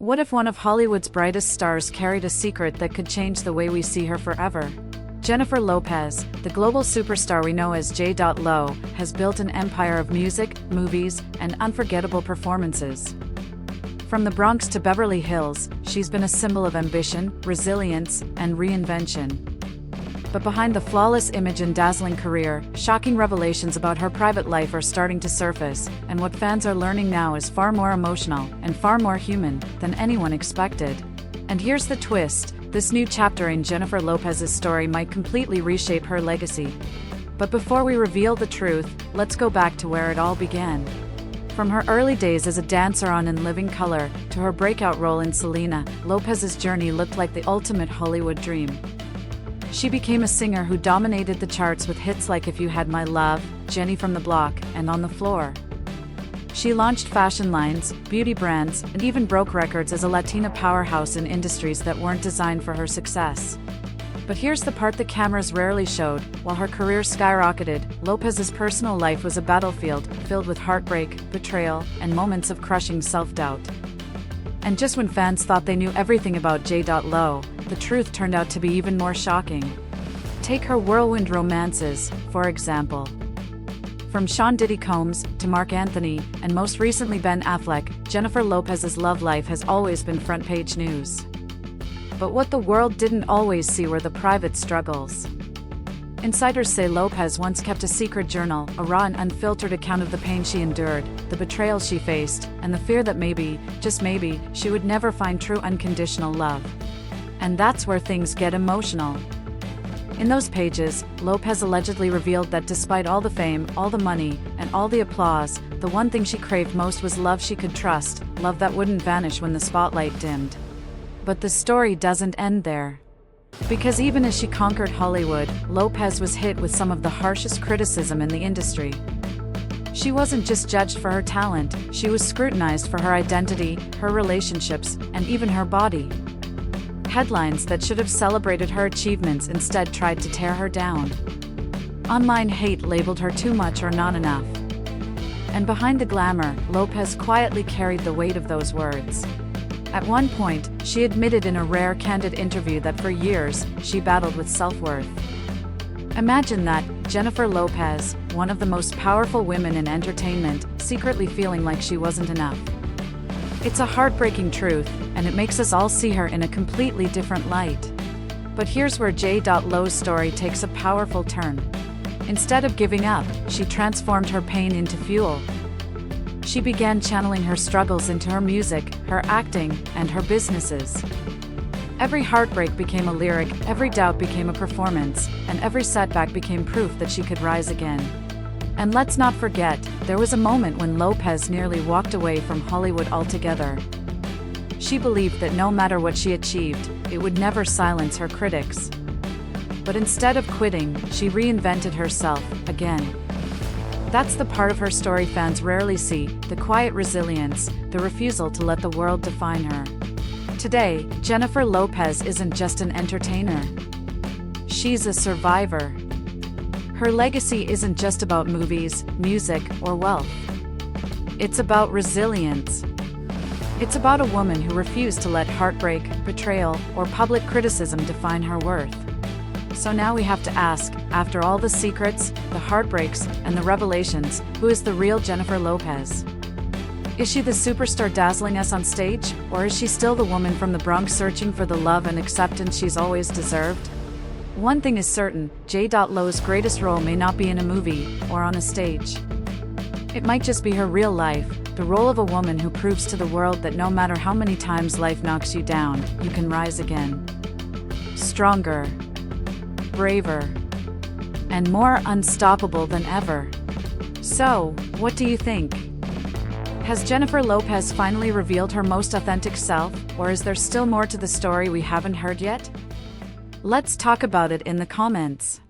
What if one of Hollywood's brightest stars carried a secret that could change the way we see her forever? Jennifer Lopez, the global superstar we know as J.Lo, has built an empire of music, movies, and unforgettable performances. From the Bronx to Beverly Hills, she's been a symbol of ambition, resilience, and reinvention. But behind the flawless image and dazzling career, shocking revelations about her private life are starting to surface, and what fans are learning now is far more emotional and far more human than anyone expected. And here's the twist: this new chapter in Jennifer Lopez's story might completely reshape her legacy. But before we reveal the truth, let's go back to where it all began. From her early days as a dancer on In Living Color to her breakout role in Selena, Lopez's journey looked like the ultimate Hollywood dream. She became a singer who dominated the charts with hits like If You Had My Love, Jenny from the Block, and On the Floor. She launched fashion lines, beauty brands, and even broke records as a Latina powerhouse in industries that weren't designed for her success. But here's the part the cameras rarely showed: while her career skyrocketed, Lopez's personal life was a battlefield filled with heartbreak, betrayal, and moments of crushing self-doubt. And just when fans thought they knew everything about J.Lo, the truth turned out to be even more shocking. Take her whirlwind romances, for example. From Sean Diddy Combs to Mark Anthony, and most recently Ben Affleck, Jennifer Lopez's love life has always been front-page news. But what the world didn't always see were the private struggles. Insiders say Lopez once kept a secret journal, a raw and unfiltered account of the pain she endured, the betrayal she faced, and the fear that maybe, just maybe, she would never find true unconditional love. And that's where things get emotional. In those pages, Lopez allegedly revealed that despite all the fame, all the money, and all the applause, the one thing she craved most was love she could trust, love that wouldn't vanish when the spotlight dimmed. But the story doesn't end there. Because even as she conquered Hollywood, Lopez was hit with some of the harshest criticism in the industry. She wasn't just judged for her talent, she was scrutinized for her identity, her relationships, and even her body. Headlines that should have celebrated her achievements instead tried to tear her down. Online hate labeled her too much or not enough. And behind the glamour, Lopez quietly carried the weight of those words. At one point, she admitted in a rare candid interview that for years, she battled with self-worth. Imagine that, Jennifer Lopez, one of the most powerful women in entertainment, secretly feeling like she wasn't enough. It's a heartbreaking truth, and it makes us all see her in a completely different light. But here's where J.Lo's story takes a powerful turn. Instead of giving up, she transformed her pain into fuel. She began channeling her struggles into her music, her acting, and her businesses. Every heartbreak became a lyric, every doubt became a performance, and every setback became proof that she could rise again. And let's not forget, there was a moment when Lopez nearly walked away from Hollywood altogether. She believed that no matter what she achieved, it would never silence her critics. But instead of quitting, she reinvented herself, again. That's the part of her story fans rarely see, the quiet resilience, the refusal to let the world define her. Today, Jennifer Lopez isn't just an entertainer. She's a survivor. Her legacy isn't just about movies, music, or wealth. It's about resilience. It's about a woman who refused to let heartbreak, betrayal, or public criticism define her worth. So now we have to ask, after all the secrets, the heartbreaks, and the revelations, who is the real Jennifer Lopez? Is she the superstar dazzling us on stage, or is she still the woman from the Bronx searching for the love and acceptance she's always deserved? One thing is certain, J.Lo's greatest role may not be in a movie, or on a stage. It might just be her real life, the role of a woman who proves to the world that no matter how many times life knocks you down, you can rise again. Stronger, braver, and more unstoppable than ever. So, what do you think? Has Jennifer Lopez finally revealed her most authentic self, or is there still more to the story we haven't heard yet? Let's talk about it in the comments.